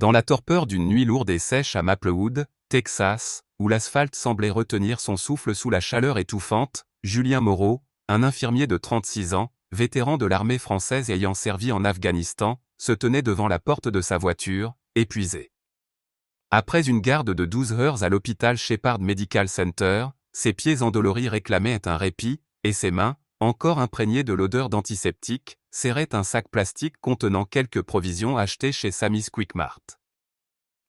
Dans la torpeur d'une nuit lourde et sèche à Maplewood, Texas, où l'asphalte semblait retenir son souffle sous la chaleur étouffante, Julien Moreau, un infirmier de 36 ans, vétéran de l'armée française ayant servi en Afghanistan, se tenait devant la porte de sa voiture, épuisé. Après une garde de 12 heures à l'hôpital Shepherd Medical Center, ses pieds endoloris réclamaient un répit, et ses mains, encore imprégnées de l'odeur d'antiseptique, serraient un sac plastique contenant quelques provisions achetées chez Sammy's Quick Mart.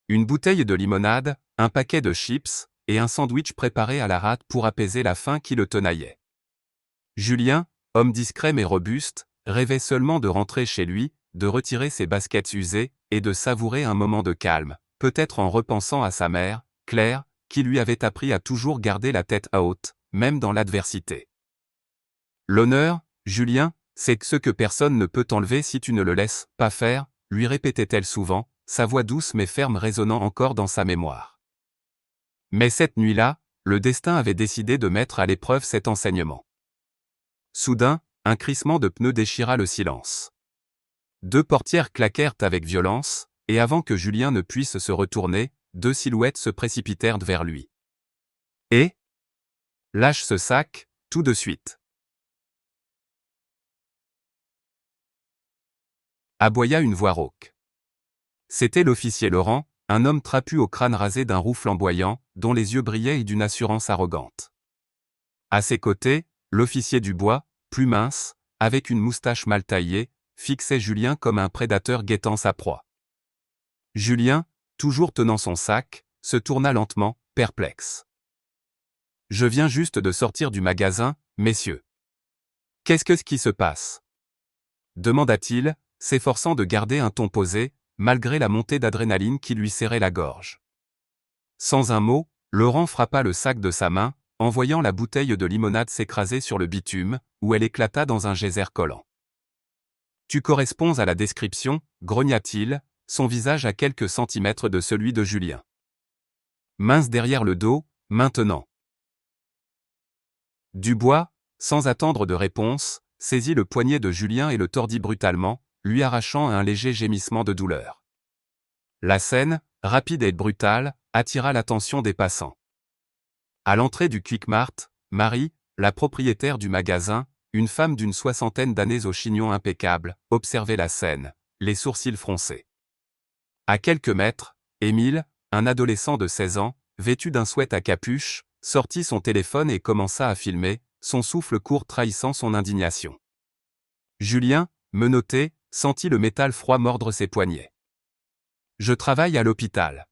Une bouteille de limonade, un paquet de chips, et un sandwich préparé à la rate pour apaiser la faim qui le tenaillait. Julien, homme discret mais robuste, rêvait seulement de rentrer chez lui, de retirer ses baskets usées, et de savourer un moment de calme, peut-être en repensant à sa mère, Claire, qui lui avait appris à toujours garder la tête haute, même dans l'adversité. L'honneur, Julien, c'est ce que personne ne peut t'enlever si tu ne le laisses pas faire, lui répétait-elle souvent, sa voix douce mais ferme résonnant encore dans sa mémoire. Mais cette nuit-là, le destin avait décidé de mettre à l'épreuve cet enseignement. Soudain, un crissement de pneus déchira le silence. Deux portières claquèrent avec violence, et avant que Julien ne puisse se retourner, deux silhouettes se précipitèrent vers lui. « Et ? Lâche ce sac, tout de suite !» aboya une voix rauque. C'était l'officier Laurent, un homme trapu au crâne rasé d'un roux flamboyant, dont les yeux brillaient et d'une assurance arrogante. À ses côtés, l'officier Dubois, plus mince, avec une moustache mal taillée, fixait Julien comme un prédateur guettant sa proie. Julien, toujours tenant son sac, se tourna lentement, perplexe. « Je viens juste de sortir du magasin, messieurs. Qu'est-ce qui se passe ?» demanda-t-il, s'efforçant de garder un ton posé, malgré la montée d'adrénaline qui lui serrait la gorge. Sans un mot, Laurent frappa le sac de sa main, en voyant la bouteille de limonade s'écraser sur le bitume, où elle éclata dans un geyser collant. « Tu corresponds à la description, grogna-t-il, son visage à quelques centimètres de celui de Julien. Mince derrière le dos, maintenant. Dubois, sans attendre de réponse, saisit le poignet de Julien et le tordit brutalement, lui arrachant un léger gémissement de douleur. La scène, rapide et brutale, attira l'attention des passants. À l'entrée du Quick Mart, Marie, la propriétaire du magasin, une femme d'une soixantaine d'années au chignon impeccable, observait la scène, les sourcils froncés. À quelques mètres, Émile, un adolescent de 16 ans, vêtu d'un sweat à capuche, sortit son téléphone et commença à filmer, son souffle court trahissant son indignation. Julien, menotté, sentit le métal froid mordre ses poignets. « Je travaille à l'hôpital.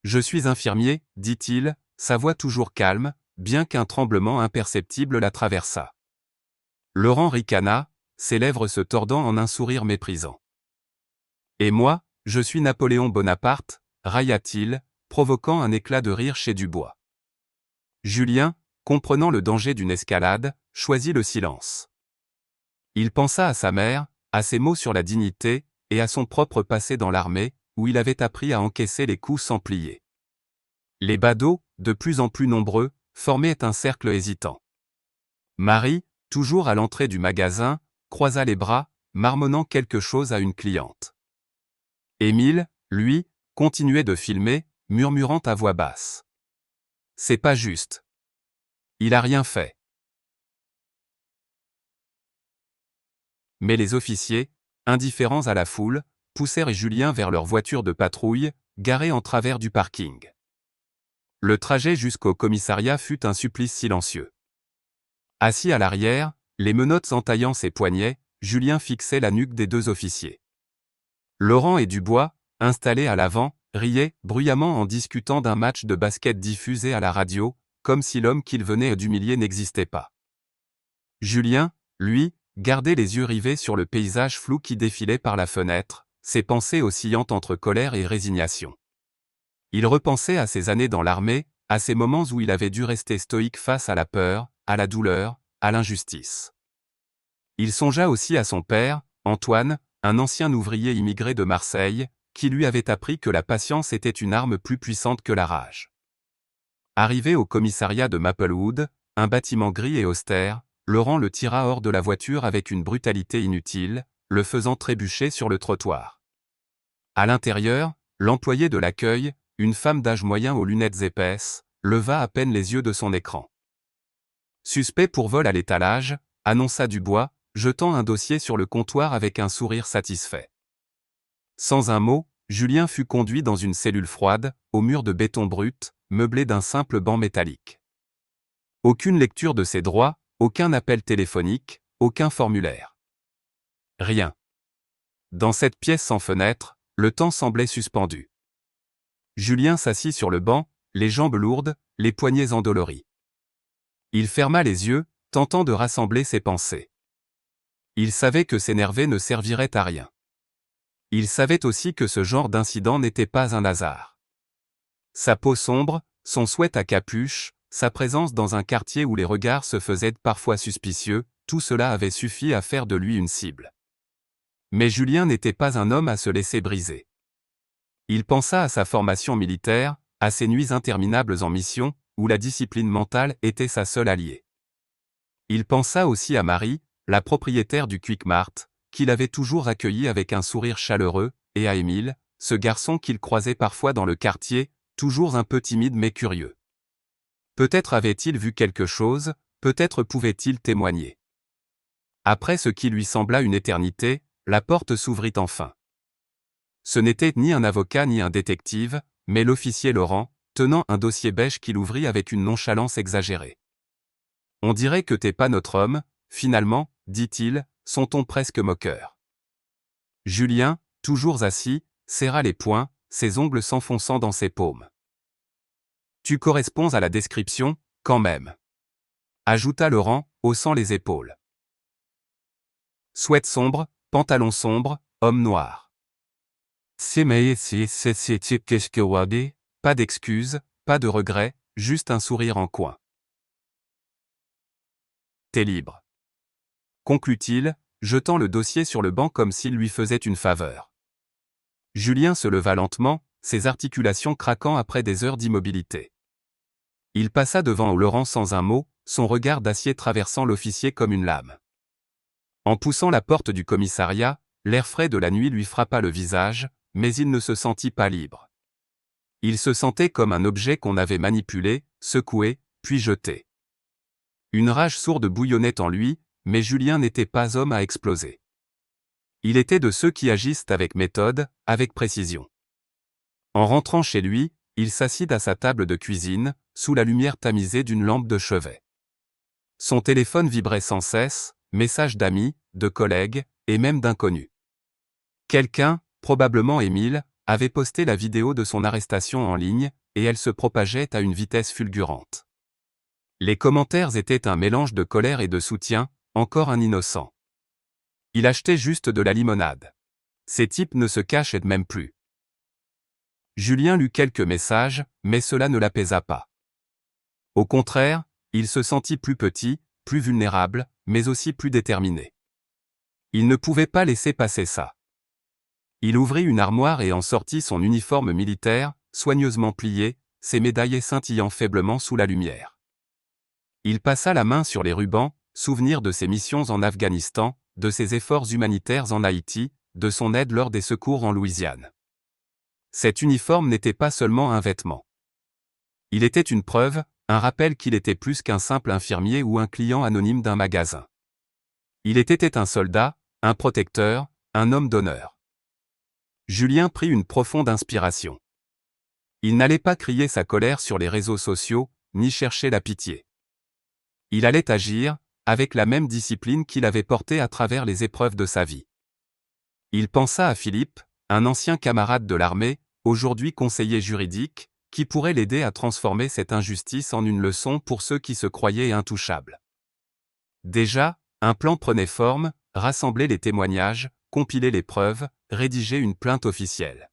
Je suis infirmier, dit-il, sa voix toujours calme, bien qu'un tremblement imperceptible la traversa. Laurent ricana, ses lèvres se tordant en un sourire méprisant. « Et moi, je suis Napoléon Bonaparte, railla-t-il, provoquant un éclat de rire chez Dubois. Julien, comprenant le danger d'une escalade, choisit le silence. Il pensa à sa mère, à ses mots sur la dignité, et à son propre passé dans l'armée, où il avait appris à encaisser les coups sans plier. Les badauds, de plus en plus nombreux, formaient un cercle hésitant. Marie, toujours à l'entrée du magasin, croisa les bras, marmonnant quelque chose à une cliente. Émile, lui, continuait de filmer, murmurant à voix basse. « C'est pas juste. Il a rien fait. » Mais les officiers, indifférents à la foule, poussèrent Julien vers leur voiture de patrouille, garée en travers du parking. Le trajet jusqu'au commissariat fut un supplice silencieux. Assis à l'arrière, les menottes entaillant ses poignets, Julien fixait la nuque des deux officiers. Laurent et Dubois, installés à l'avant, riaient bruyamment en discutant d'un match de basket diffusé à la radio, comme si l'homme qu'ils venaient d'humilier n'existait pas. Julien, lui, gardait les yeux rivés sur le paysage flou qui défilait par la fenêtre, ses pensées oscillant entre colère et résignation. Il repensait à ses années dans l'armée, à ces moments où il avait dû rester stoïque face à la peur, à la douleur, à l'injustice. Il songea aussi à son père, Antoine, un ancien ouvrier immigré de Marseille, qui lui avait appris que la patience était une arme plus puissante que la rage. Arrivé au commissariat de Maplewood, un bâtiment gris et austère, Laurent le tira hors de la voiture avec une brutalité inutile, le faisant trébucher sur le trottoir. À l'intérieur, l'employé de l'accueil, une femme d'âge moyen aux lunettes épaisses, leva à peine les yeux de son écran. Suspect pour vol à l'étalage, annonça Dubois, jetant un dossier sur le comptoir avec un sourire satisfait. Sans un mot, Julien fut conduit dans une cellule froide, aux murs de béton brut, meublée d'un simple banc métallique. Aucune lecture de ses droits, aucun appel téléphonique, aucun formulaire. Rien. Dans cette pièce sans fenêtre, le temps semblait suspendu. Julien s'assit sur le banc, les jambes lourdes, les poignets endoloris. Il ferma les yeux, tentant de rassembler ses pensées. Il savait que s'énerver ne servirait à rien. Il savait aussi que ce genre d'incident n'était pas un hasard. Sa peau sombre, son sweat à capuche, sa présence dans un quartier où les regards se faisaient parfois suspicieux, tout cela avait suffi à faire de lui une cible. Mais Julien n'était pas un homme à se laisser briser. Il pensa à sa formation militaire, à ses nuits interminables en mission, où la discipline mentale était sa seule alliée. Il pensa aussi à Marie, la propriétaire du Quick Mart, qu'il avait toujours accueilli avec un sourire chaleureux, et à Émile, ce garçon qu'il croisait parfois dans le quartier, toujours un peu timide mais curieux. Peut-être avait-il vu quelque chose, peut-être pouvait-il témoigner. Après ce qui lui sembla une éternité, la porte s'ouvrit enfin. Ce n'était ni un avocat ni un détective, mais l'officier Laurent, tenant un dossier beige qu'il ouvrit avec une nonchalance exagérée. « On dirait que t'es pas notre homme, finalement, dit-il, son ton presque moqueur. Julien, toujours assis, serra les poings, ses ongles s'enfonçant dans ses paumes. « Tu corresponds à la description, quand même. » ajouta Laurent, haussant les épaules. Sweat sombre, pantalon sombre, homme noir. Pas d'excuses, pas de regrets, juste un sourire en coin. T'es libre. Conclut-il, jetant le dossier sur le banc comme s'il lui faisait une faveur. Julien se leva lentement, ses articulations craquant après des heures d'immobilité. Il passa devant Laurent sans un mot, son regard d'acier traversant l'officier comme une lame. En poussant la porte du commissariat, l'air frais de la nuit lui frappa le visage, mais il ne se sentit pas libre. Il se sentait comme un objet qu'on avait manipulé, secoué, puis jeté. Une rage sourde bouillonnait en lui, mais Julien n'était pas homme à exploser. Il était de ceux qui agissent avec méthode, avec précision. En rentrant chez lui, il s'assit à sa table de cuisine, sous la lumière tamisée d'une lampe de chevet. Son téléphone vibrait sans cesse, messages d'amis, de collègues, et même d'inconnus. Quelqu'un, probablement Émile, avait posté la vidéo de son arrestation en ligne, et elle se propageait à une vitesse fulgurante. Les commentaires étaient un mélange de colère et de soutien, encore un innocent. Il achetait juste de la limonade. Ces types ne se cachaient même plus. Julien lut quelques messages, mais cela ne l'apaisa pas. Au contraire, il se sentit plus petit, plus vulnérable, mais aussi plus déterminé. Il ne pouvait pas laisser passer ça. Il ouvrit une armoire et en sortit son uniforme militaire, soigneusement plié, ses médaillés scintillant faiblement sous la lumière. Il passa la main sur les rubans, souvenir de ses missions en Afghanistan, de ses efforts humanitaires en Haïti, de son aide lors des secours en Louisiane. Cet uniforme n'était pas seulement un vêtement. Il était une preuve, un rappel qu'il était plus qu'un simple infirmier ou un client anonyme d'un magasin. Il était un soldat, un protecteur, un homme d'honneur. Julien prit une profonde inspiration. Il n'allait pas crier sa colère sur les réseaux sociaux, ni chercher la pitié. Il allait agir, avec la même discipline qu'il avait portée à travers les épreuves de sa vie. Il pensa à Philippe, un ancien camarade de l'armée, aujourd'hui conseiller juridique, qui pourrait l'aider à transformer cette injustice en une leçon pour ceux qui se croyaient intouchables. Déjà, un plan prenait forme, rassembler les témoignages, compiler les preuves, rédiger une plainte officielle.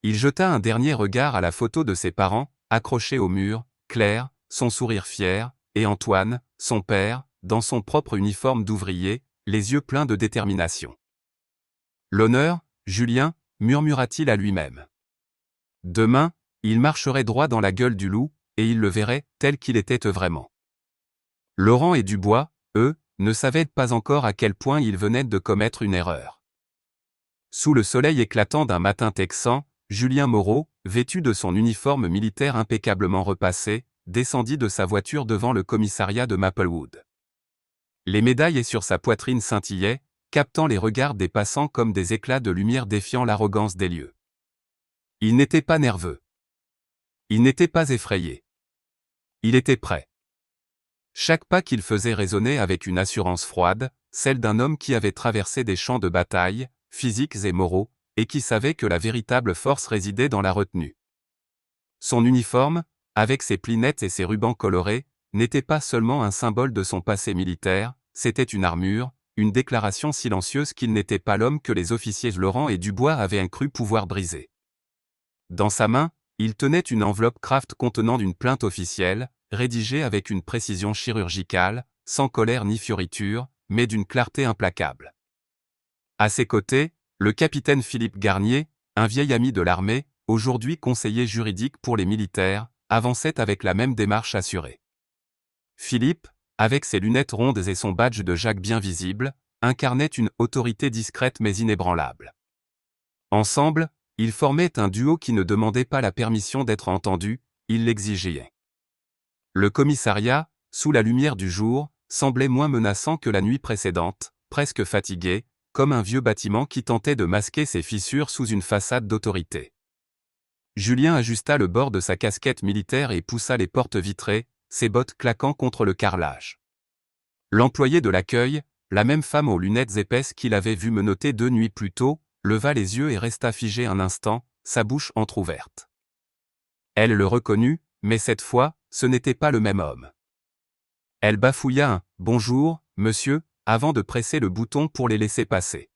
Il jeta un dernier regard à la photo de ses parents, accrochée au mur, Claire, son sourire fier, et Antoine, son père, dans son propre uniforme d'ouvrier, les yeux pleins de détermination. L'honneur, Julien, murmura-t-il à lui-même. Demain, il marcherait droit dans la gueule du loup, et il le verrait tel qu'il était vraiment. Laurent et Dubois, eux, ne savaient pas encore à quel point ils venaient de commettre une erreur. Sous le soleil éclatant d'un matin texan, Julien Moreau, vêtu de son uniforme militaire impeccablement repassé, descendit de sa voiture devant le commissariat de Maplewood. Les médailles sur sa poitrine scintillaient, captant les regards des passants comme des éclats de lumière défiant l'arrogance des lieux. Il n'était pas nerveux. Il n'était pas effrayé. Il était prêt. Chaque pas qu'il faisait résonnait avec une assurance froide, celle d'un homme qui avait traversé des champs de bataille, physiques et moraux, et qui savait que la véritable force résidait dans la retenue. Son uniforme, avec ses plis nets et ses rubans colorés, n'était pas seulement un symbole de son passé militaire, c'était une armure, une déclaration silencieuse qu'il n'était pas l'homme que les officiers Laurent et Dubois avaient cru pouvoir briser. Dans sa main, il tenait une enveloppe Kraft contenant une plainte officielle, rédigée avec une précision chirurgicale, sans colère ni fioriture, mais d'une clarté implacable. À ses côtés, le capitaine Philippe Garnier, un vieil ami de l'armée, aujourd'hui conseiller juridique pour les militaires, avançait avec la même démarche assurée. Philippe, avec ses lunettes rondes et son badge de Jacques bien visible, incarnait une autorité discrète mais inébranlable. Ensemble, ils formaient un duo qui ne demandait pas la permission d'être entendu, ils l'exigeaient. Le commissariat, sous la lumière du jour, semblait moins menaçant que la nuit précédente, presque fatigué, comme un vieux bâtiment qui tentait de masquer ses fissures sous une façade d'autorité. Julien ajusta le bord de sa casquette militaire et poussa les portes vitrées, ses bottes claquant contre le carrelage. L'employé de l'accueil, la même femme aux lunettes épaisses qu'il avait vu menotter 2 nuits plus tôt, leva les yeux et resta figé un instant, sa bouche entr'ouverte. Elle le reconnut, mais cette fois, ce n'était pas le même homme. Elle bafouilla un « Bonjour, monsieur », avant de presser le bouton pour les laisser passer.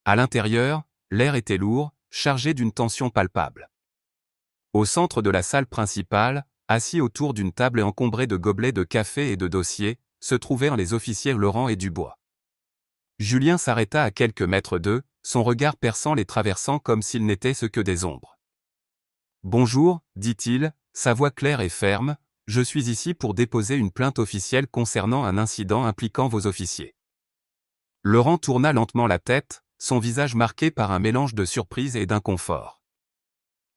À l'intérieur, l'air était lourd, chargé d'une tension palpable. Au centre de la salle principale, assis autour d'une table encombrée de gobelets de café et de dossiers, se trouvaient les officiers Laurent et Dubois. Julien s'arrêta à quelques mètres d'eux, son regard perçant les traversant comme s'ils n'étaient ce que des ombres. « Bonjour, dit-il, sa voix claire et ferme, je suis ici pour déposer une plainte officielle concernant un incident impliquant vos officiers. » Laurent tourna lentement la tête, son visage marqué par un mélange de surprise et d'inconfort.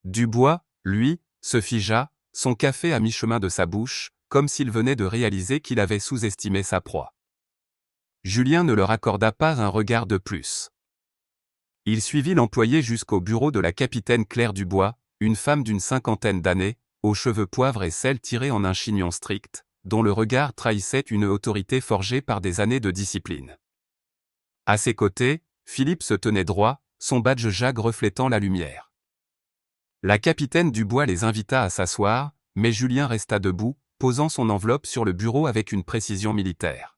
Dubois, lui, se figea, son café à mi-chemin de sa bouche, comme s'il venait de réaliser qu'il avait sous-estimé sa proie. Julien ne leur accorda pas un regard de plus. Il suivit l'employé jusqu'au bureau de la capitaine Claire Dubois, une femme d'une 50aine d'années, aux cheveux poivre et sel tirés en un chignon strict, dont le regard trahissait une autorité forgée par des années de discipline. À ses côtés, Philippe se tenait droit, son badge Jacques reflétant la lumière. La capitaine Dubois les invita à s'asseoir, mais Julien resta debout, posant son enveloppe sur le bureau avec une précision militaire.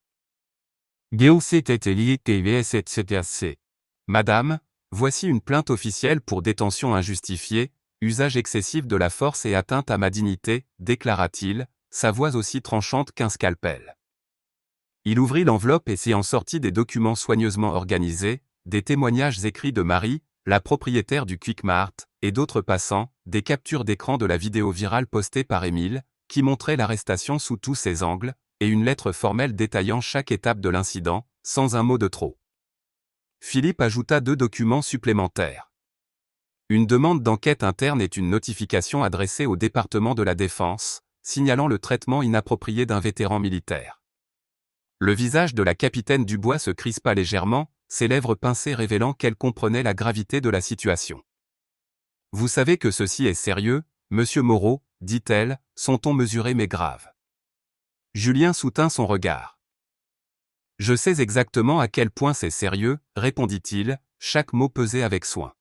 Madame, voici une plainte officielle pour détention injustifiée, usage excessif de la force et atteinte à ma dignité, déclara-t-il, sa voix aussi tranchante qu'un scalpel. Il ouvrit l'enveloppe et s'y en sortit des documents soigneusement organisés, des témoignages écrits de Marie, la propriétaire du Quick Mart, et d'autres passants, des captures d'écran de la vidéo virale postée par Émile, qui montrait l'arrestation sous tous ses angles, et une lettre formelle détaillant chaque étape de l'incident, sans un mot de trop. Philippe ajouta 2 documents supplémentaires. Une demande d'enquête interne et une notification adressée au département de la Défense, signalant le traitement inapproprié d'un vétéran militaire. Le visage de la capitaine Dubois se crispa légèrement, ses lèvres pincées révélant qu'elle comprenait la gravité de la situation. « Vous savez que ceci est sérieux, monsieur Moreau, dit-elle, son ton mesuré mais grave. Julien soutint son regard. « Je sais exactement à quel point c'est sérieux, répondit-il, chaque mot pesé avec soin.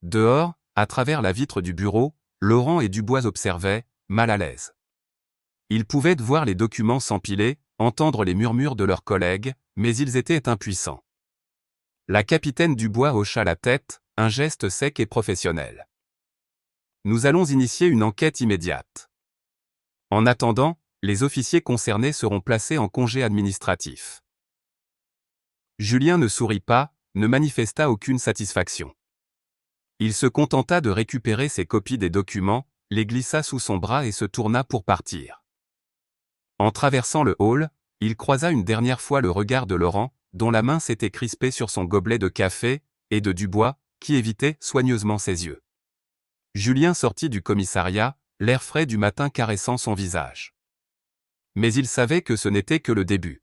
Dehors, à travers la vitre du bureau, Laurent et Dubois observaient, mal à l'aise. Ils pouvaient voir les documents s'empiler, entendre les murmures de leurs collègues, mais ils étaient impuissants. La capitaine Dubois hocha la tête, un geste sec et professionnel. « Nous allons initier une enquête immédiate. En attendant, les officiers concernés seront placés en congé administratif. » Julien ne sourit pas, ne manifesta aucune satisfaction. Il se contenta de récupérer ses copies des documents, les glissa sous son bras et se tourna pour partir. En traversant le hall, il croisa une dernière fois le regard de Laurent, dont la main s'était crispée sur son gobelet de café, et de Dubois, qui évitait soigneusement ses yeux. Julien sortit du commissariat, l'air frais du matin caressant son visage. Mais il savait que ce n'était que le début.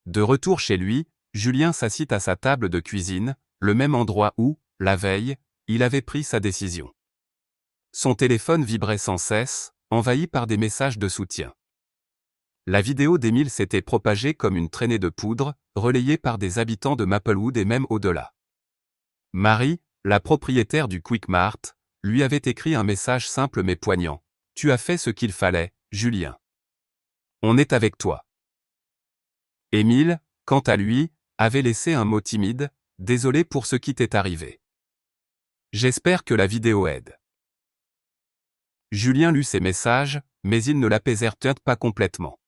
De retour chez lui, Julien s'assit à sa table de cuisine, le même endroit où, la veille, il avait pris sa décision. Son téléphone vibrait sans cesse, envahi par des messages de soutien. La vidéo d'Émile s'était propagée comme une traînée de poudre, relayée par des habitants de Maplewood et même au-delà. Marie, la propriétaire du Quick Mart, lui avait écrit un message simple mais poignant. « Tu as fait ce qu'il fallait, Julien. On est avec toi. » Émile, quant à lui, avait laissé un mot timide, « Désolé pour ce qui t'est arrivé. J'espère que la vidéo aide. » Julien lut ces messages, mais ils ne l'apaisèrent pas complètement.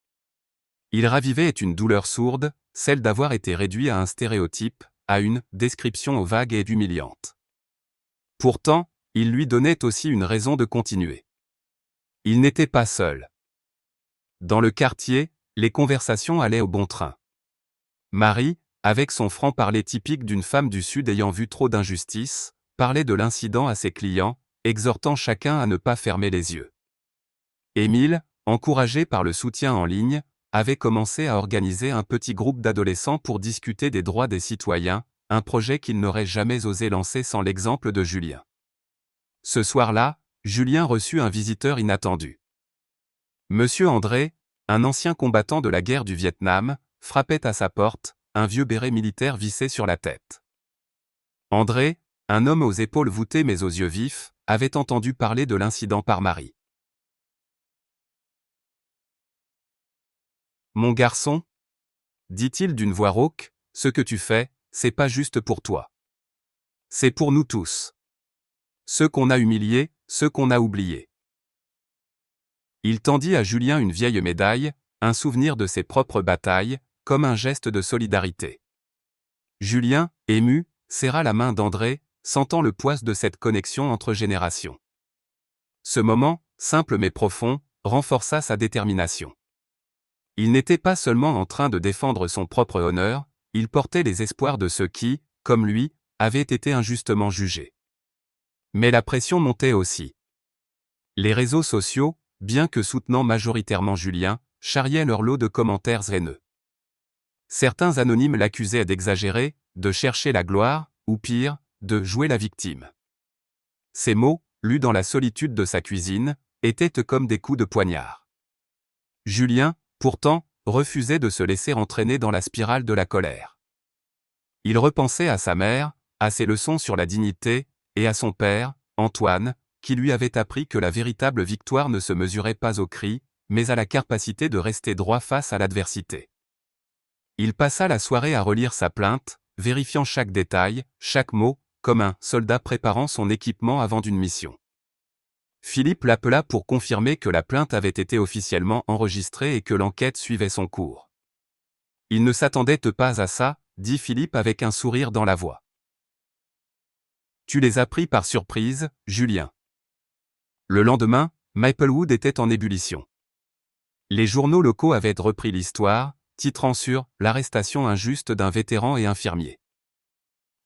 Ils ravivaient une douleur sourde, celle d'avoir été réduit à un stéréotype, à une description vague et humiliante. Pourtant, il lui donnait aussi une raison de continuer. Il n'était pas seul. Dans le quartier, les conversations allaient au bon train. Marie, avec son franc-parler typique d'une femme du Sud ayant vu trop d'injustice, parlait de l'incident à ses clients, exhortant chacun à ne pas fermer les yeux. Émile, encouragé par le soutien en ligne, avait commencé à organiser un petit groupe d'adolescents pour discuter des droits des citoyens, un projet qu'il n'aurait jamais osé lancer sans l'exemple de Julien. Ce soir-là, Julien reçut un visiteur inattendu. Monsieur André, un ancien combattant de la guerre du Vietnam, frappait à sa porte, un vieux béret militaire vissé sur la tête. André, un homme aux épaules voûtées mais aux yeux vifs, avait entendu parler de l'incident par Marie. « Mon garçon, dit-il d'une voix rauque, ce que tu fais, c'est pas juste pour toi. C'est pour nous tous. Ceux qu'on a humiliés, ceux qu'on a oubliés. » Il tendit à Julien une vieille médaille, un souvenir de ses propres batailles, comme un geste de solidarité. Julien, ému, serra la main d'André, sentant le poids de cette connexion entre générations. Ce moment, simple mais profond, renforça sa détermination. Il n'était pas seulement en train de défendre son propre honneur, il portait les espoirs de ceux qui, comme lui, avaient été injustement jugés. Mais la pression montait aussi. Les réseaux sociaux, bien que soutenant majoritairement Julien, charriaient leur lot de commentaires haineux. Certains anonymes l'accusaient d'exagérer, de chercher la gloire, ou pire, de jouer la victime. Ces mots, lus dans la solitude de sa cuisine, étaient comme des coups de poignard. Julien, pourtant, refusait de se laisser entraîner dans la spirale de la colère. Il repensait à sa mère, à ses leçons sur la dignité, et à son père, Antoine, qui lui avait appris que la véritable victoire ne se mesurait pas aux cris, mais à la capacité de rester droit face à l'adversité. Il passa la soirée à relire sa plainte, vérifiant chaque détail, chaque mot, comme un soldat préparant son équipement avant une mission. Philippe l'appela pour confirmer que la plainte avait été officiellement enregistrée et que l'enquête suivait son cours. Il ne s'attendait pas à ça, dit Philippe avec un sourire dans la voix. Tu les as pris par surprise, Julien. Le lendemain, Maplewood était en ébullition. Les journaux locaux avaient repris l'histoire, titrant sur « L'arrestation injuste d'un vétéran et infirmier ».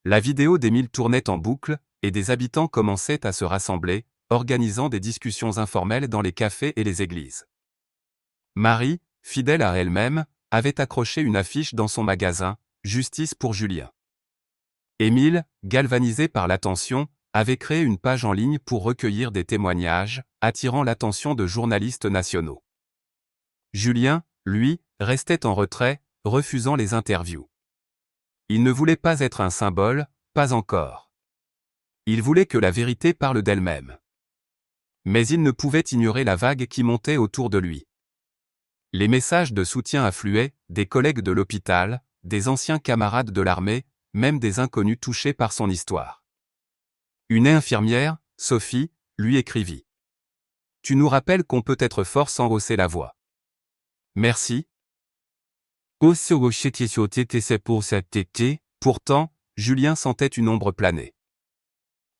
La vidéo d'Émile tournait en boucle, et des habitants commençaient à se rassembler, organisant des discussions informelles dans les cafés et les églises. Marie, fidèle à elle-même, avait accroché une affiche dans son magasin, « Justice pour Julien ». Émile, galvanisé par l'attention, avait créé une page en ligne pour recueillir des témoignages, attirant l'attention de journalistes nationaux. Julien, lui, restait en retrait, refusant les interviews. Il ne voulait pas être un symbole, pas encore. Il voulait que la vérité parle d'elle-même. Mais il ne pouvait ignorer la vague qui montait autour de lui. Les messages de soutien affluaient, des collègues de l'hôpital, des anciens camarades de l'armée, même des inconnus touchés par son histoire. Une infirmière, Sophie, lui écrivit. « Tu nous rappelles qu'on peut être fort sans hausser la voix. Merci. » Pourtant, Julien sentait une ombre planer.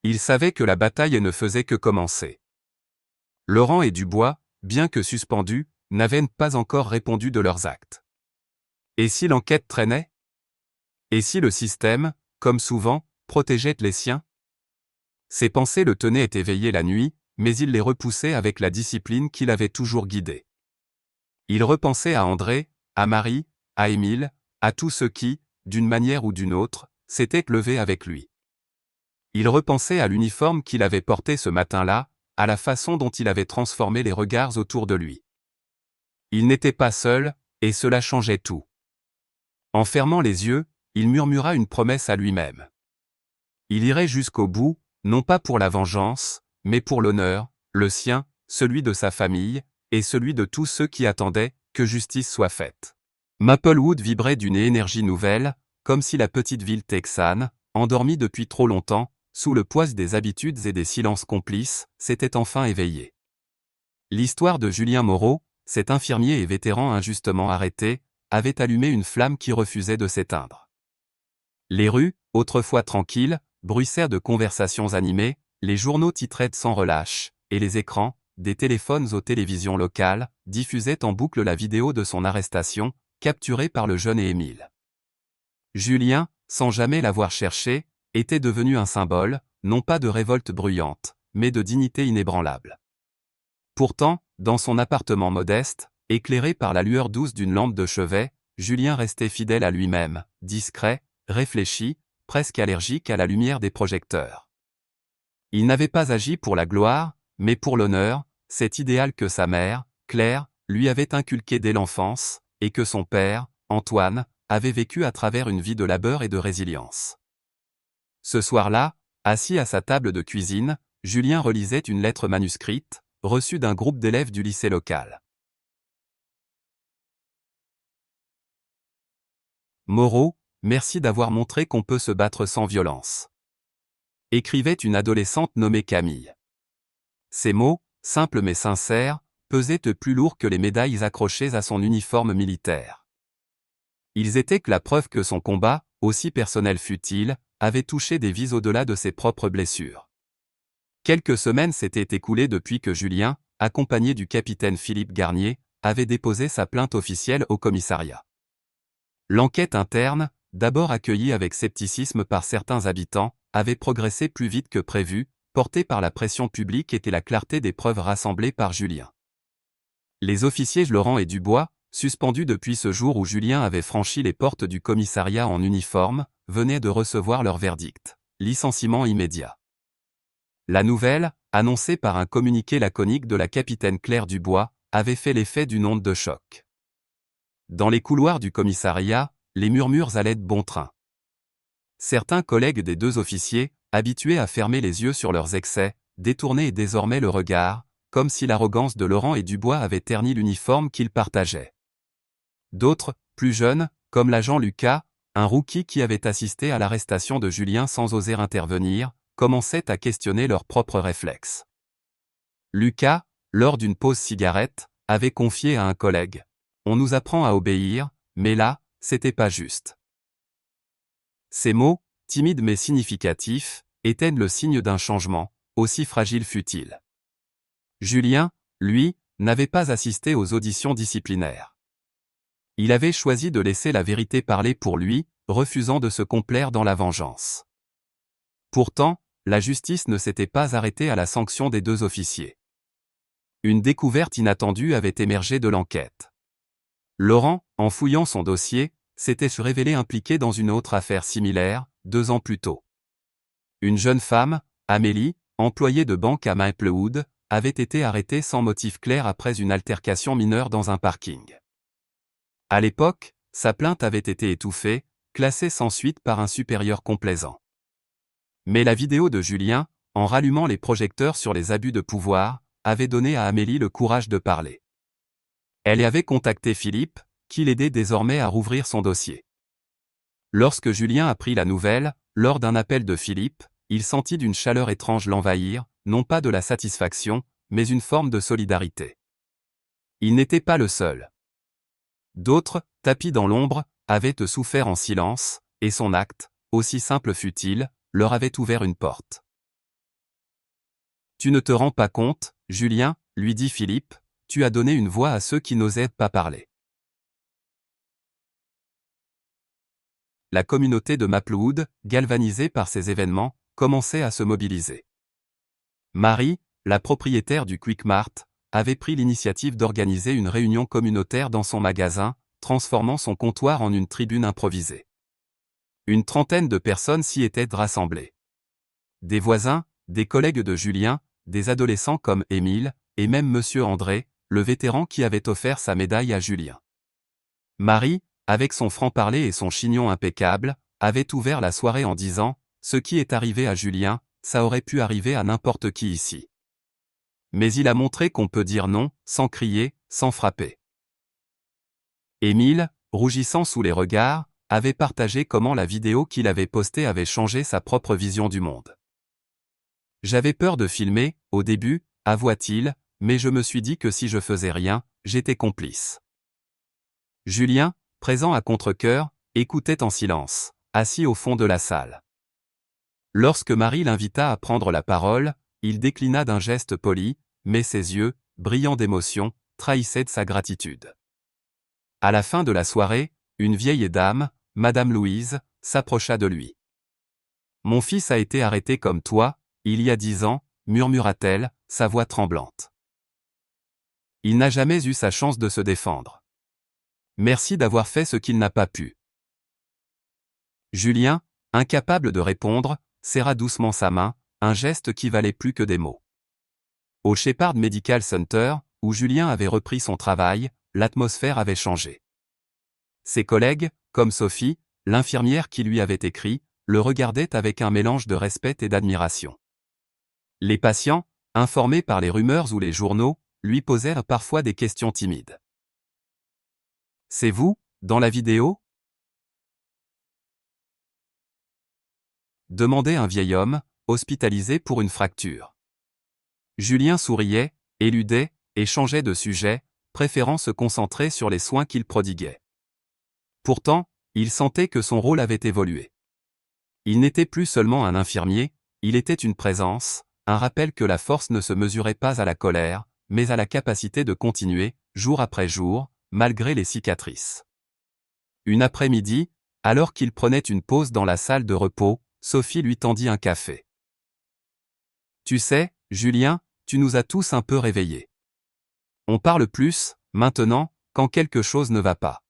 Il savait que la bataille ne faisait que commencer. Laurent et Dubois, bien que suspendus, n'avaient pas encore répondu de leurs actes. Et si l'enquête traînait? Et si le système, comme souvent, protégeait les siens? Ses pensées le tenaient éveillé la nuit, mais il les repoussait avec la discipline qui l'avait toujours guidé. Il repensait à André, à Marie, à Émile, à tous ceux qui, d'une manière ou d'une autre, s'étaient levés avec lui. Il repensait à l'uniforme qu'il avait porté ce matin-là, à la façon dont il avait transformé les regards autour de lui. Il n'était pas seul, et cela changeait tout. En fermant les yeux, il murmura une promesse à lui-même. Il irait jusqu'au bout, non pas pour la vengeance, mais pour l'honneur, le sien, celui de sa famille, et celui de tous ceux qui attendaient que justice soit faite. Maplewood vibrait d'une énergie nouvelle, comme si la petite ville texane, endormie depuis trop longtemps, sous le poids des habitudes et des silences complices, s'était enfin éveillée. L'histoire de Julien Moreau, cet infirmier et vétéran injustement arrêté, avait allumé une flamme qui refusait de s'éteindre. Les rues, autrefois tranquilles, bruissèrent de conversations animées, les journaux titraient sans relâche, et les écrans, des téléphones aux télévisions locales, diffusaient en boucle la vidéo de son arrestation, capturée par le jeune Émile. Julien, sans jamais l'avoir cherché, était devenu un symbole, non pas de révolte bruyante, mais de dignité inébranlable. Pourtant, dans son appartement modeste, éclairé par la lueur douce d'une lampe de chevet, Julien restait fidèle à lui-même, discret, réfléchi, presque allergique à la lumière des projecteurs. Il n'avait pas agi pour la gloire, mais pour l'honneur, cet idéal que sa mère, Claire, lui avait inculqué dès l'enfance, et que son père, Antoine, avait vécu à travers une vie de labeur et de résilience. Ce soir-là, assis à sa table de cuisine, Julien relisait une lettre manuscrite, reçue d'un groupe d'élèves du lycée local. Moreau, merci d'avoir montré qu'on peut se battre sans violence. Écrivait une adolescente nommée Camille. Ces mots, simples mais sincères, pesaient plus lourd que les médailles accrochées à son uniforme militaire. Ils étaient que la preuve que son combat, aussi personnel fût-il, avait touché des vies au-delà de ses propres blessures. Quelques semaines s'étaient écoulées depuis que Julien, accompagné du capitaine Philippe Garnier, avait déposé sa plainte officielle au commissariat. L'enquête interne, d'abord accueillie avec scepticisme par certains habitants, avait progressé plus vite que prévu, portée par la pression publique et la clarté des preuves rassemblées par Julien. Les officiers Laurent et Dubois, suspendus depuis ce jour où Julien avait franchi les portes du commissariat en uniforme, venaient de recevoir leur verdict. Licenciement immédiat. La nouvelle, annoncée par un communiqué laconique de la capitaine Claire Dubois, avait fait l'effet d'une onde de choc. Dans les couloirs du commissariat, les murmures allaient de bon train. Certains collègues des deux officiers, habitués à fermer les yeux sur leurs excès, détournaient désormais le regard, comme si l'arrogance de Laurent et Dubois avait terni l'uniforme qu'ils partageaient. D'autres, plus jeunes, comme l'agent Lucas, un rookie qui avait assisté à l'arrestation de Julien sans oser intervenir, commençaient à questionner leurs propres réflexes. Lucas, lors d'une pause cigarette, avait confié à un collègue. « On nous apprend à obéir, mais là, c'était pas juste. » Ces mots, timides mais significatifs, étaient le signe d'un changement, aussi fragile fût-il. Julien, lui, n'avait pas assisté aux auditions disciplinaires. Il avait choisi de laisser la vérité parler pour lui, refusant de se complaire dans la vengeance. Pourtant, la justice ne s'était pas arrêtée à la sanction des deux officiers. Une découverte inattendue avait émergé de l'enquête. Laurent, en fouillant son dossier, s'était révélé impliqué dans une autre affaire similaire, 2 ans plus tôt. Une jeune femme, Amélie, employée de banque à Maplewood, avait été arrêtée sans motif clair après une altercation mineure dans un parking. À l'époque, sa plainte avait été étouffée, classée sans suite par un supérieur complaisant. Mais la vidéo de Julien, en rallumant les projecteurs sur les abus de pouvoir, avait donné à Amélie le courage de parler. Elle avait contacté Philippe, qui l'aidait désormais à rouvrir son dossier. Lorsque Julien apprit la nouvelle, lors d'un appel de Philippe, il sentit d'une chaleur étrange l'envahir, non pas de la satisfaction, mais une forme de solidarité. Il n'était pas le seul. D'autres, tapis dans l'ombre, avaient souffert en silence, et son acte, aussi simple fût-il, leur avait ouvert une porte. « Tu ne te rends pas compte, Julien, lui dit Philippe, tu as donné une voix à ceux qui n'osaient pas parler. la communauté de Maplewood, galvanisée par ces événements, commençait à se mobiliser. Marie, la propriétaire du Quick Mart, avait pris l'initiative d'organiser une réunion communautaire dans son magasin, transformant son comptoir en une tribune improvisée. Une trentaine de personnes s'y étaient rassemblées. Des voisins, des collègues de Julien, des adolescents comme Émile, et même Monsieur André, le vétéran qui avait offert sa médaille à Julien. Marie, avec son franc-parler et son chignon impeccable, avait ouvert la soirée en disant « Ce qui est arrivé à Julien, ça aurait pu arriver à n'importe qui ici. » Mais il a montré qu'on peut dire non, sans crier, sans frapper. Émile, rougissant sous les regards, avait partagé comment la vidéo qu'il avait postée avait changé sa propre vision du monde. J'avais peur de filmer, au début, avoua-t-il, mais je me suis dit que si je faisais rien, j'étais complice. Julien, présent à contre-cœur, écoutait en silence, assis au fond de la salle. Lorsque Marie l'invita à prendre la parole, il déclina d'un geste poli, mais ses yeux, brillants d'émotion, trahissaient de sa gratitude. À la fin de la soirée, une vieille dame, Madame Louise, s'approcha de lui. « Mon fils a été arrêté comme toi, il y a 10 ans, murmura-t-elle, sa voix tremblante. Il n'a jamais eu sa chance de se défendre. Merci d'avoir fait ce qu'il n'a pas pu. » Julien, incapable de répondre, serra doucement sa main, un geste qui valait plus que des mots. Au Shepherd Medical Center, où Julien avait repris son travail, l'atmosphère avait changé. Ses collègues, comme Sophie, l'infirmière qui lui avait écrit, le regardaient avec un mélange de respect et d'admiration. Les patients, informés par les rumeurs ou les journaux, lui posèrent parfois des questions timides. « C'est vous, dans la vidéo ?» demandait un vieil homme, hospitalisé pour une fracture. Julien souriait, éludait, et changeait de sujet, préférant se concentrer sur les soins qu'il prodiguait. Pourtant, il sentait que son rôle avait évolué. Il n'était plus seulement un infirmier, il était une présence, un rappel que la force ne se mesurait pas à la colère, mais à la capacité de continuer, jour après jour, malgré les cicatrices. Une après-midi, alors qu'il prenait une pause dans la salle de repos, Sophie lui tendit un café. « Tu sais, Julien, tu nous as tous un peu réveillés. On parle plus, maintenant, quand quelque chose ne va pas. »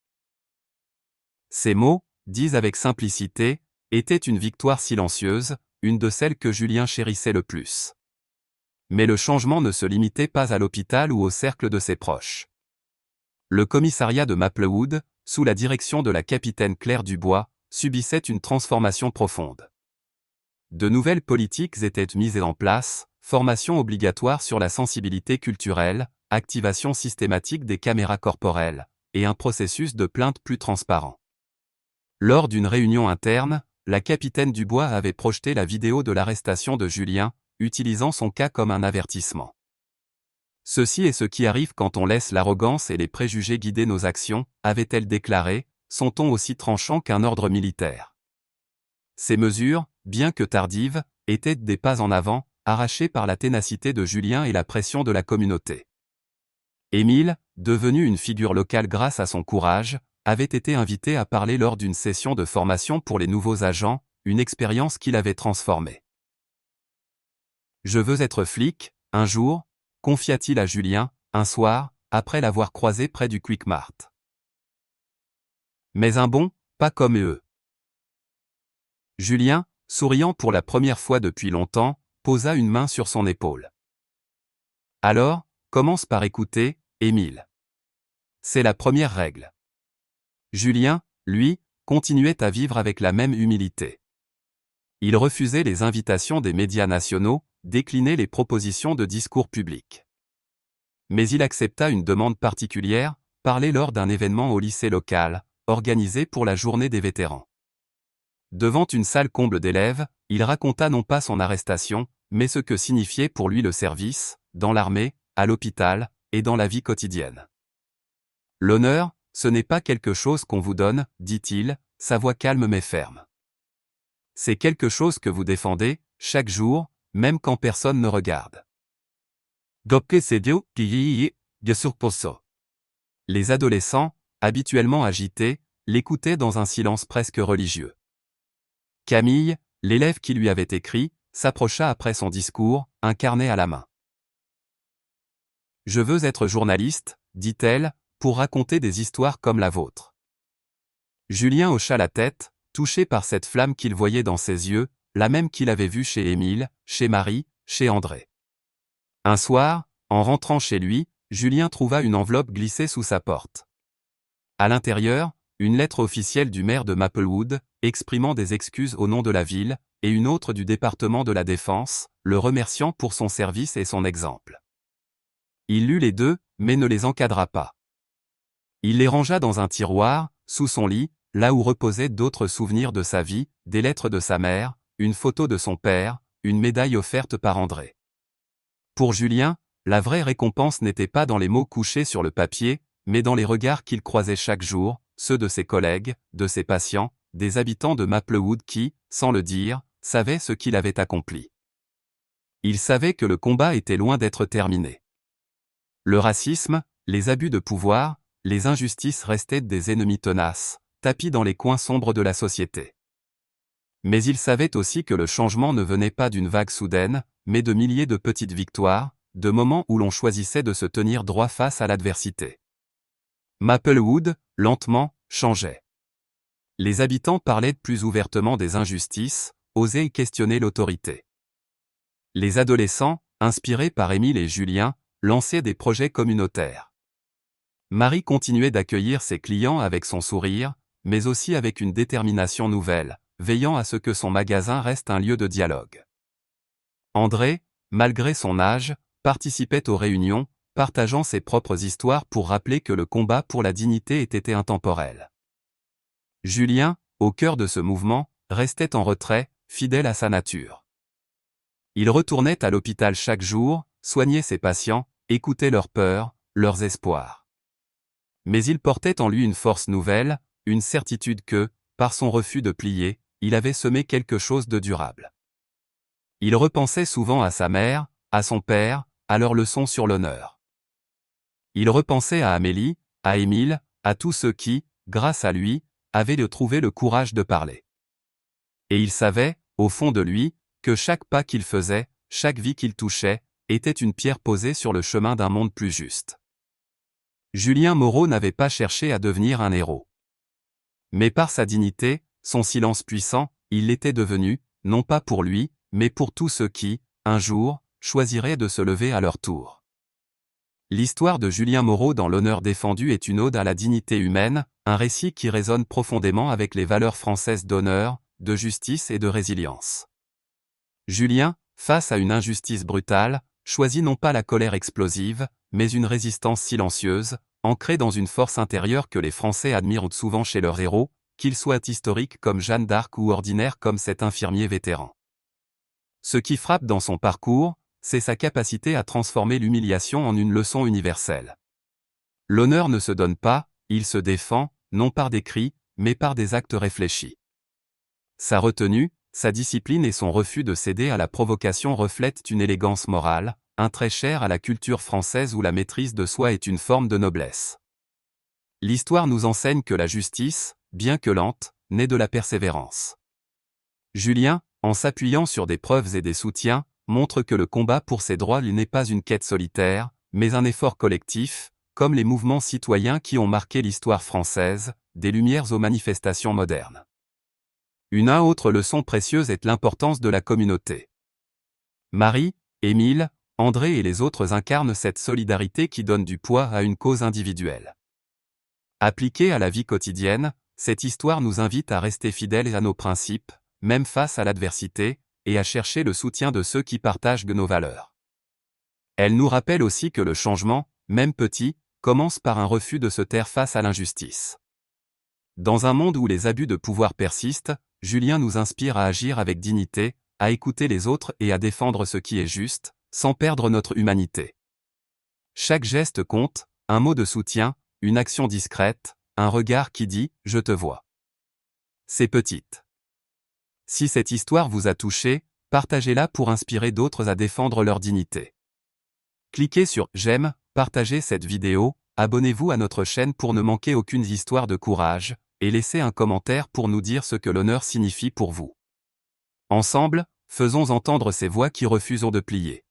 Ces mots, dits avec simplicité, étaient une victoire silencieuse, une de celles que Julien chérissait le plus. Mais le changement ne se limitait pas à l'hôpital ou au cercle de ses proches. Le commissariat de Maplewood, sous la direction de la capitaine Claire Dubois, subissait une transformation profonde. De nouvelles politiques étaient mises en place, formation obligatoire sur la sensibilité culturelle, activation systématique des caméras corporelles, et un processus de plainte plus transparent. Lors d'une réunion interne, la capitaine Dubois avait projeté la vidéo de l'arrestation de Julien, utilisant son cas comme un avertissement. « Ceci est ce qui arrive quand on laisse l'arrogance et les préjugés guider nos actions, avait-elle déclaré, son ton aussi tranchant qu'un ordre militaire. Ces mesures, bien que tardives, étaient des pas en avant, arrachés par la ténacité de Julien et la pression de la communauté. Émile, devenu une figure locale grâce à son courage, avait été invité à parler lors d'une session de formation pour les nouveaux agents, une expérience qui l'avait transformé. « Je veux être flic, un jour », confia-t-il à Julien, un soir, après l'avoir croisé près du Quick Mart. Mais un bon, pas comme eux. Julien, souriant pour la première fois depuis longtemps, posa une main sur son épaule. « Alors, commence par écouter, Émile. C'est la première règle. » Julien, lui, continuait à vivre avec la même humilité. Il refusait les invitations des médias nationaux, déclinait les propositions de discours publics. Mais il accepta une demande particulière, parler lors d'un événement au lycée local, organisé pour la journée des vétérans. Devant une salle comble d'élèves, il raconta non pas son arrestation, mais ce que signifiait pour lui le service, dans l'armée, à l'hôpital, et dans la vie quotidienne. « L'honneur, ce n'est pas quelque chose qu'on vous donne, dit-il, sa voix calme mais ferme. C'est quelque chose que vous défendez, chaque jour, même quand personne ne regarde. » Les adolescents, habituellement agités, l'écoutait dans un silence presque religieux. Camille, l'élève qui lui avait écrit, s'approcha après son discours, un carnet à la main. « Je veux être journaliste, dit-elle, pour raconter des histoires comme la vôtre. » Julien hocha la tête, touché par cette flamme qu'il voyait dans ses yeux, la même qu'il avait vue chez Émile, chez Marie, chez André. Un soir, en rentrant chez lui, Julien trouva une enveloppe glissée sous sa porte. À l'intérieur, une lettre officielle du maire de Maplewood, exprimant des excuses au nom de la ville, et une autre du département de la Défense, le remerciant pour son service et son exemple. Il lut les deux, mais ne les encadra pas. Il les rangea dans un tiroir, sous son lit, là où reposaient d'autres souvenirs de sa vie, des lettres de sa mère, une photo de son père, une médaille offerte par André. Pour Julien, la vraie récompense n'était pas dans les mots couchés sur le papier, mais dans les regards qu'il croisait chaque jour, ceux de ses collègues, de ses patients, des habitants de Maplewood qui, sans le dire, savaient ce qu'il avait accompli. Il savait que le combat était loin d'être terminé. Le racisme, les abus de pouvoir, les injustices restaient des ennemis tenaces, tapis dans les coins sombres de la société. Mais il savait aussi que le changement ne venait pas d'une vague soudaine, mais de milliers de petites victoires, de moments où l'on choisissait de se tenir droit face à l'adversité. Maplewood, lentement, changeait. Les habitants parlaient plus ouvertement des injustices, osaient questionner l'autorité. Les adolescents, inspirés par Émile et Julien, lançaient des projets communautaires. Marie continuait d'accueillir ses clients avec son sourire, mais aussi avec une détermination nouvelle, veillant à ce que son magasin reste un lieu de dialogue. André, malgré son âge, participait aux réunions, partageant ses propres histoires pour rappeler que le combat pour la dignité était intemporel. Julien, au cœur de ce mouvement, restait en retrait, fidèle à sa nature. Il retournait à l'hôpital chaque jour, soignait ses patients, écoutait leurs peurs, leurs espoirs. Mais il portait en lui une force nouvelle, une certitude que, par son refus de plier, il avait semé quelque chose de durable. Il repensait souvent à sa mère, à son père, à leurs leçons sur l'honneur. Il repensait à Amélie, à Émile, à tous ceux qui, grâce à lui, avaient trouvé le courage de parler. Et il savait, au fond de lui, que chaque pas qu'il faisait, chaque vie qu'il touchait, était une pierre posée sur le chemin d'un monde plus juste. Julien Moreau n'avait pas cherché à devenir un héros. Mais par sa dignité, son silence puissant, il l'était devenu, non pas pour lui, mais pour tous ceux qui, un jour, choisiraient de se lever à leur tour. L'histoire de Julien Moreau dans l'honneur défendu est une ode à la dignité humaine, un récit qui résonne profondément avec les valeurs françaises d'honneur, de justice et de résilience. Julien, face à une injustice brutale, choisit non pas la colère explosive, mais une résistance silencieuse, ancrée dans une force intérieure que les Français admirent souvent chez leurs héros, qu'ils soient historiques comme Jeanne d'Arc ou ordinaires comme cet infirmier vétéran. Ce qui frappe dans son parcours, c'est sa capacité à transformer l'humiliation en une leçon universelle. L'honneur ne se donne pas, il se défend, non par des cris, mais par des actes réfléchis. Sa retenue, sa discipline et son refus de céder à la provocation reflètent une élégance morale, un trait cher à la culture française où la maîtrise de soi est une forme de noblesse. L'histoire nous enseigne que la justice, bien que lente, naît de la persévérance. Julien, en s'appuyant sur des preuves et des soutiens, montre que le combat pour ses droits n'est pas une quête solitaire, mais un effort collectif, comme les mouvements citoyens qui ont marqué l'histoire française, des Lumières aux manifestations modernes. Une autre leçon précieuse est l'importance de la communauté. Marie, Émile, André et les autres incarnent cette solidarité qui donne du poids à une cause individuelle. Appliquée à la vie quotidienne, cette histoire nous invite à rester fidèles à nos principes, même face à l'adversité, et à chercher le soutien de ceux qui partagent nos valeurs. Elle nous rappelle aussi que le changement, même petit, commence par un refus de se taire face à l'injustice. Dans un monde où les abus de pouvoir persistent, Julien nous inspire à agir avec dignité, à écouter les autres et à défendre ce qui est juste, sans perdre notre humanité. Chaque geste compte, un mot de soutien, une action discrète, un regard qui dit « je te vois ». C'est petite. Si cette histoire vous a touché, partagez-la pour inspirer d'autres à défendre leur dignité. Cliquez sur « j'aime », partagez cette vidéo, abonnez-vous à notre chaîne pour ne manquer aucune histoire de courage, et laissez un commentaire pour nous dire ce que l'honneur signifie pour vous. Ensemble, faisons entendre ces voix qui refusent de plier.